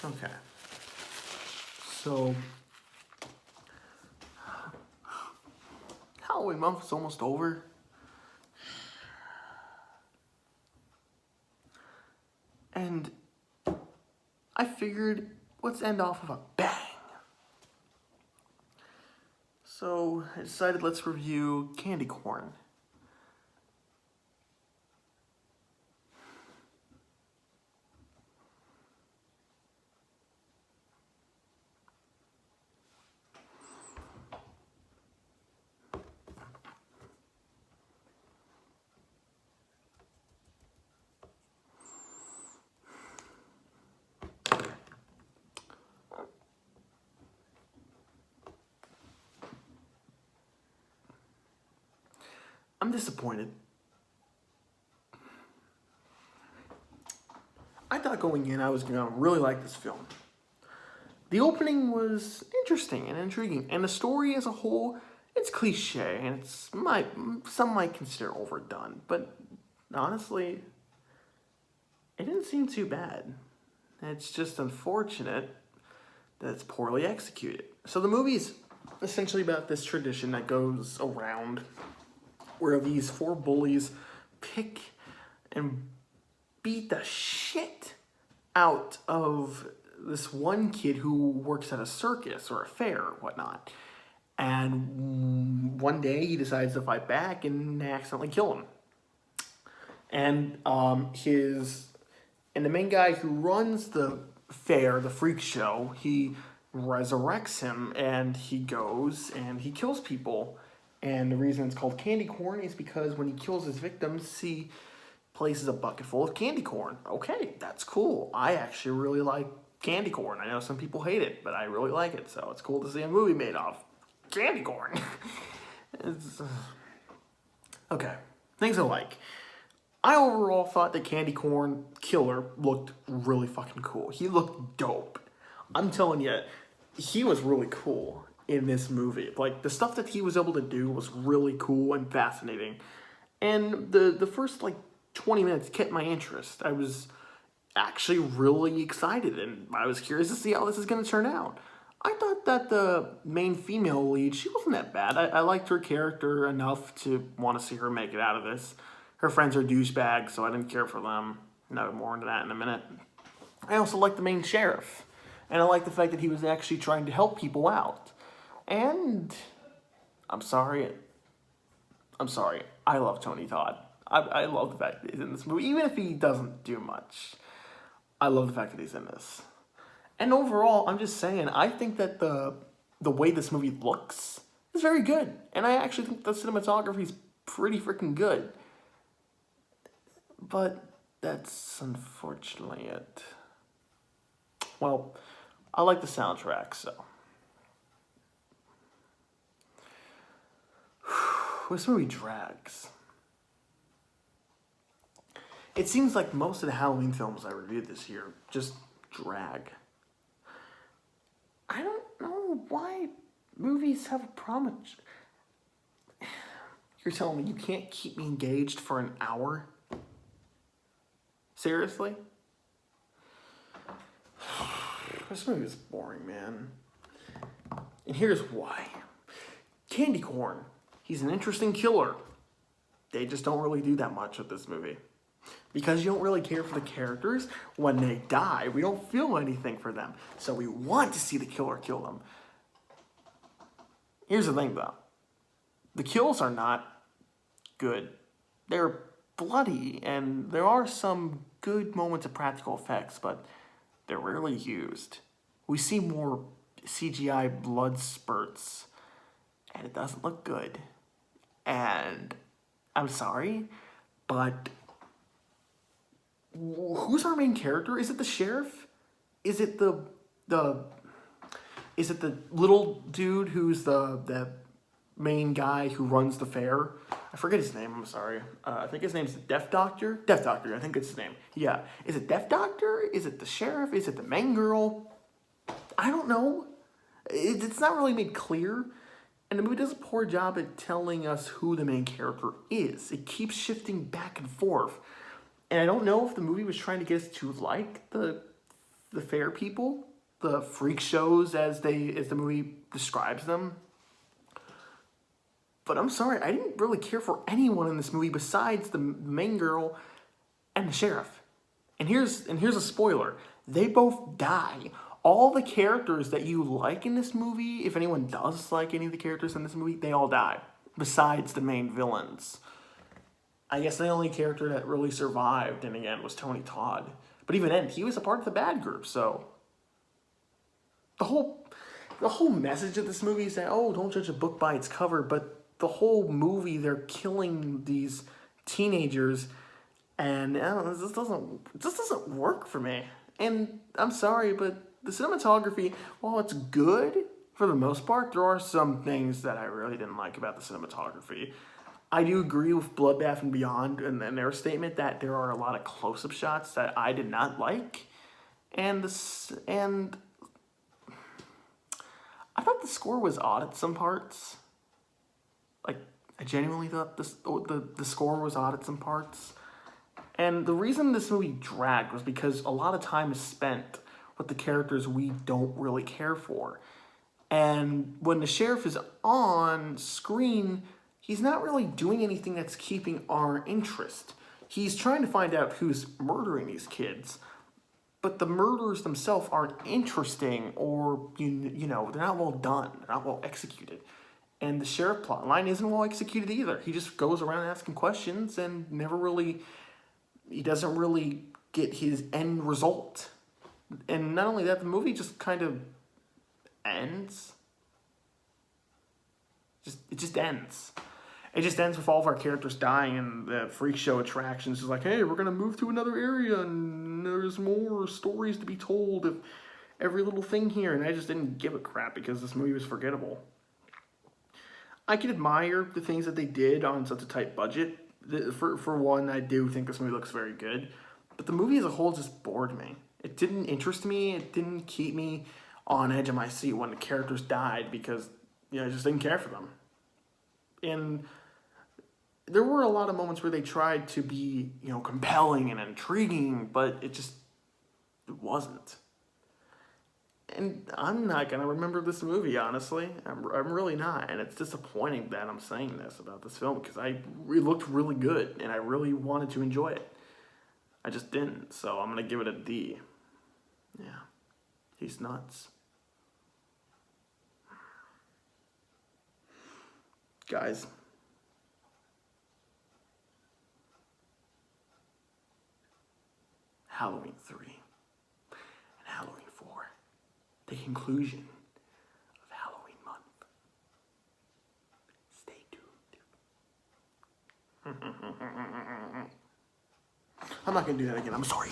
Okay. So, Halloween month is almost over. And I figured, let's end off with a bang. So, I decided let's review Candy Corn. I'm disappointed. I thought going in I was going to really like this film. The opening was interesting and intriguing, and the story as a whole, it's cliche, and some might consider overdone, but honestly, it didn't seem too bad. It's just unfortunate that it's poorly executed. So the movie's essentially about this tradition that goes around where these four bullies pick and beat the shit out of this one kid who works at a circus or a fair or whatnot. And one day he decides to fight back and they accidentally kill him. And the main guy who runs the fair, the freak show, he resurrects him and he goes and he kills people. And the reason it's called candy corn is because when he kills his victims, he places a bucket full of candy corn. Okay, that's cool. I actually really like candy corn. I know some people hate it, but I really like it, so it's cool to see a movie made off candy corn. Okay, things I like. I overall thought the Candy Corn Killer looked really fucking cool. He looked dope. I'm telling you, he was really cool in this movie. Like, the stuff that he was able to do was really cool and fascinating. And the first, 20 minutes kept my interest. I was actually really excited, and I was curious to see how this is going to turn out. I thought that the main female lead, she wasn't that bad. I liked her character enough to want to see her make it out of this. Her friends are douchebags, so I didn't care for them. No, more into that in a minute. I also liked the main sheriff. And I liked the fact that he was actually trying to help people out. And I'm sorry. I love Tony Todd. I love the fact that he's in this movie. Even if he doesn't do much, I love the fact that he's in this. And overall, I'm just saying, I think that the way this movie looks is very good. And I actually think the cinematography is pretty freaking good. But that's unfortunately it. Well, I like the soundtrack, so. This movie drags. It seems like most of the Halloween films I reviewed this year just drag. I don't know why movies have a problem. You're telling me you can't keep me engaged for an hour? Seriously? This movie is boring, man. And here's why. Candy Corn. He's an interesting killer. They just don't really do that much with this movie. Because you don't really care for the characters. When they die, we don't feel anything for them. So we want to see the killer kill them. Here's the thing, though. The kills are not good. They're bloody, and there are some good moments of practical effects, but they're rarely used. We see more CGI blood spurts, and it doesn't look good. And I'm sorry, but who's our main character? Is it the sheriff? Is it the little dude who's the main guy who runs the fair? I forget his name, I'm sorry. I think his name's the Deaf Doctor? Deaf Doctor, I think it's his name. Yeah. Is it Deaf Doctor? Is it the sheriff? Is it the main girl? I don't know. It's not really made clear. And the movie does a poor job at telling us who the main character is. It keeps shifting back and forth. And I don't know if the movie was trying to get us to like the the fair people, the freak shows as the movie describes them. But I'm sorry, I didn't really care for anyone in this movie besides the main girl and the sheriff. And here's a spoiler. They both die. All the characters that you like in this movie, if anyone does like any of the characters in this movie, they all die. Besides the main villains. I guess the only character that really survived in the end was Tony Todd. But even then, he was a part of the bad group, so the whole message of this movie is that, oh, don't judge a book by its cover, but the whole movie they're killing these teenagers, and I don't know, this doesn't work for me. And I'm sorry, but the cinematography, while it's good for the most part, there are some things that I really didn't like about the cinematography. I do agree with Bloodbath and Beyond and their statement that there are a lot of close-up shots that I did not like, and I thought the score was odd at some parts. Like, I genuinely thought the score was odd at some parts. And the reason this movie dragged was because a lot of time is spent with the characters we don't really care for. And when the sheriff is on screen, he's not really doing anything that's keeping our interest. He's trying to find out who's murdering these kids, but the murders themselves aren't interesting, or, you know, they're not well done. They're not well executed. And the sheriff plotline isn't well executed either. He just goes around asking questions and he doesn't really get his end result. And not only that, the movie just kind of ends. It just ends. It just ends with all of our characters dying, and the freak show attractions is like, hey, we're going to move to another area, and there's more stories to be told of every little thing here. And I just didn't give a crap because this movie was forgettable. I can admire the things that they did on such a tight budget. For one, I do think this movie looks very good. But the movie as a whole just bored me. It didn't interest me. It didn't keep me on edge of my seat when the characters died because, I just didn't care for them. And there were a lot of moments where they tried to be, compelling and intriguing, but it wasn't. And I'm not going to remember this movie, honestly. I'm really not. And it's disappointing that I'm saying this about this film because it looked really good and I really wanted to enjoy it. I just didn't. So I'm going to give it a D. Yeah. He's nuts. Guys. Halloween 3 and Halloween 4. The conclusion of Halloween month. Stay tuned. I'm not going to do that again. I'm sorry.